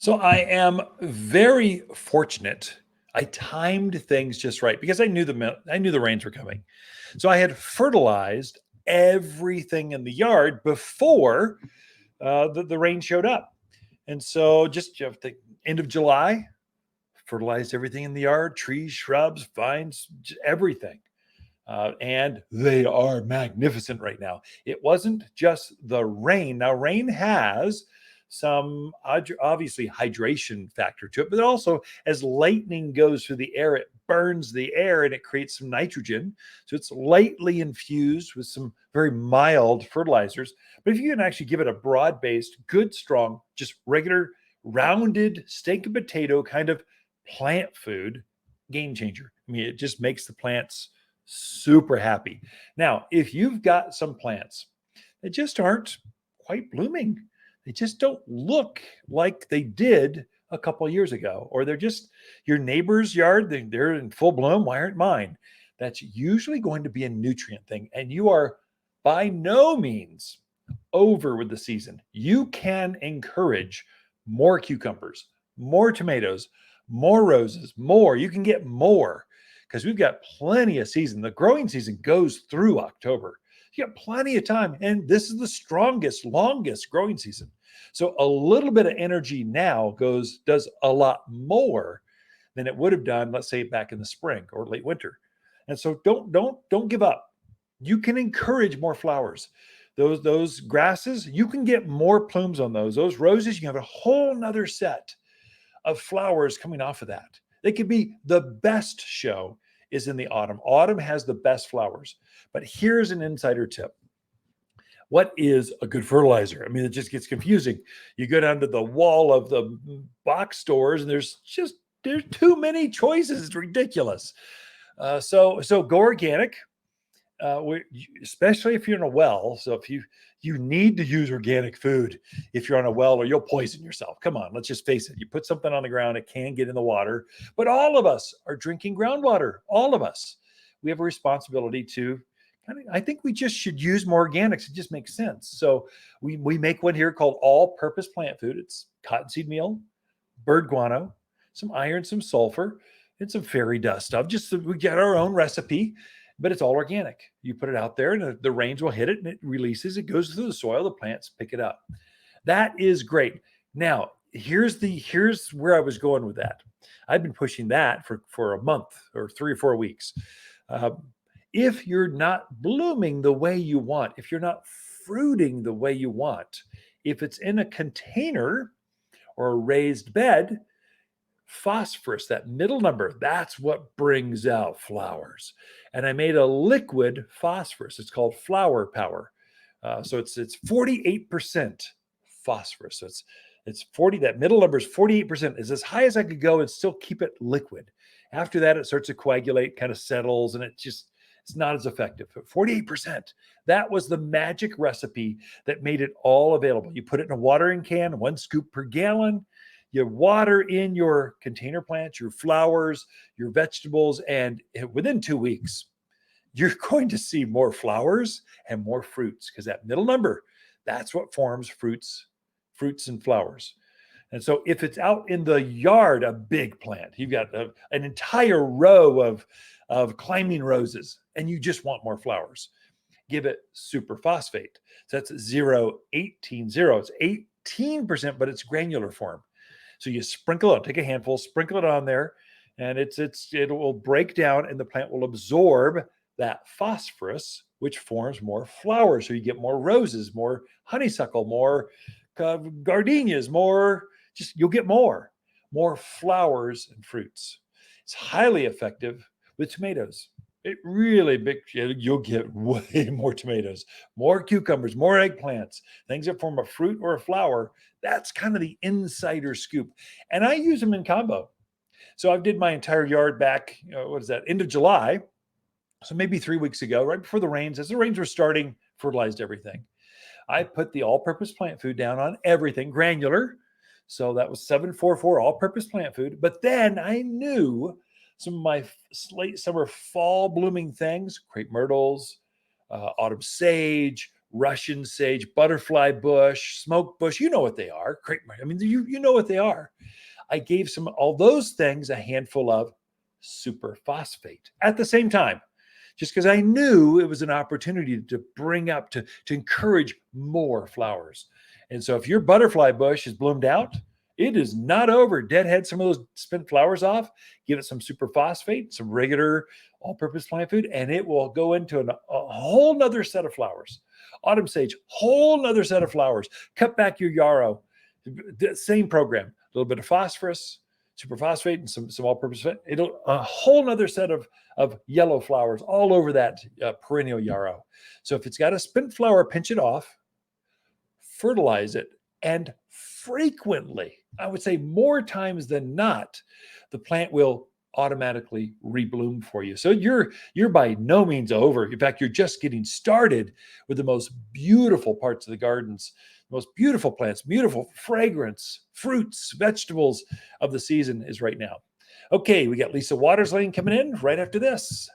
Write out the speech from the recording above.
So I am very fortunate. I timed things just right because I knew the rains were coming. So I had fertilized everything in the yard before the rain showed up. And so just at the end of July, fertilized everything in the yard, trees, shrubs, vines, everything. And they are magnificent right now. It wasn't just the rain. Now, rain has some obviously hydration factor to it, but also as lightning goes through the air, it burns the air and it creates some nitrogen. So it's lightly infused with some very mild fertilizers. But if you can actually give it a broad based, good, strong, just regular, rounded steak and potato kind of plant food, game changer. I mean, it just makes the plants super happy. Now, if you've got some plants that just aren't quite blooming, they just don't look like they did a couple of years ago, or they're just your neighbor's yard, they're in full bloom. Why aren't mine? That's usually going to be a nutrient thing. And you are by no means over with the season. You can encourage more cucumbers, more tomatoes, more roses, more. You can get more because we've got plenty of season. The growing season goes through October. You got plenty of time. And this is the strongest, longest growing season. So a little bit of energy now does a lot more than it would have done, let's say, back in the spring or late winter. And so don't give up. You can encourage more flowers. Those grasses, you can get more plumes on those. Those roses, you have a whole nother set of flowers coming off of that. They could be the best show is in the autumn. Autumn has the best flowers. But here's an insider tip. What is a good fertilizer? I mean, it just gets confusing. You go down to the wall of the box stores and there's too many choices. It's ridiculous. So go organic. Especially if you're in a well. So if you need to use organic food if you're on a well, or you'll poison yourself. Come on, let's just face it. You put something on the ground, it can get in the water. But all of us are drinking groundwater. All of us. We have a responsibility to I think we just should use more organics. It just makes sense. So we make one here called all-purpose plant food. It's cottonseed meal, bird guano, some iron, some sulfur, and some fairy dust stuff. Just so we get our own recipe, but it's all organic. You put it out there and the rains will hit it and it releases. It goes through the soil. The plants pick it up. That is great. Now, here's where I was going with that. I've been pushing that for a month or 3 or 4 weeks. If you're not blooming the way you want, if you're not fruiting the way you want, if it's in a container or a raised bed, phosphorus, that middle number, that's what brings out flowers. And I made a liquid phosphorus. It's called Flower Power. So it's 48% phosphorus. So it's 40. That middle number is 48%. Is as high as I could go and still keep it liquid. After that, it starts to coagulate, kind of settles, and it's not as effective. But 48%. That was the magic recipe that made it all available. You put it in a watering can, 1 scoop per gallon. You water in your container plants, your flowers, your vegetables, and within 2 weeks, you're going to see more flowers and more fruits because that middle number, that's what forms fruits and flowers. And so if it's out in the yard, a big plant, you've got an entire row of climbing roses, and you just want more flowers, give it superphosphate. So that's 0,18. It's 18%, but it's granular form. So you sprinkle it, take a handful, sprinkle it on there, and it will break down and the plant will absorb that phosphorus, which forms more flowers. So you get more roses, more honeysuckle, more gardenias, you'll get more flowers and fruits. It's highly effective with tomatoes. It really you'll get way more tomatoes, more cucumbers, more eggplants, things that form a fruit or a flower. That's kind of the insider scoop. And I use them in combo. So I did my entire yard back, end of July. So maybe 3 weeks ago, right before the rains, as the rains were starting, fertilized everything. I put the all-purpose plant food down on everything, granular. So that was 744 all-purpose plant food. But then I knew some of my late summer, fall blooming things, crepe myrtles, autumn sage, Russian sage, butterfly bush, smoke bush. You know what they are. I mean, you know what they are. I gave all those things a handful of superphosphate at the same time, just because I knew it was an opportunity to bring up, to encourage more flowers. And so if your butterfly bush is bloomed out, it is not over. Deadhead some of those spent flowers off, give it some superphosphate, some regular all-purpose plant food, and it will go into a whole nother set of flowers. Autumn sage, whole nother set of flowers. Cut back your yarrow, same program. A little bit of phosphorus, superphosphate, and some all-purpose. It'll a whole nother set of yellow flowers all over that perennial yarrow. So if it's got a spent flower, pinch it off, fertilize it, and frequently, I would say more times than not, the plant will automatically rebloom for you. So you're by no means over. In fact, you're just getting started with the most beautiful parts of the gardens, most beautiful plants, beautiful fragrance, fruits, vegetables of the season is right now. Okay, we got Lisa Waters Lane coming in right after this.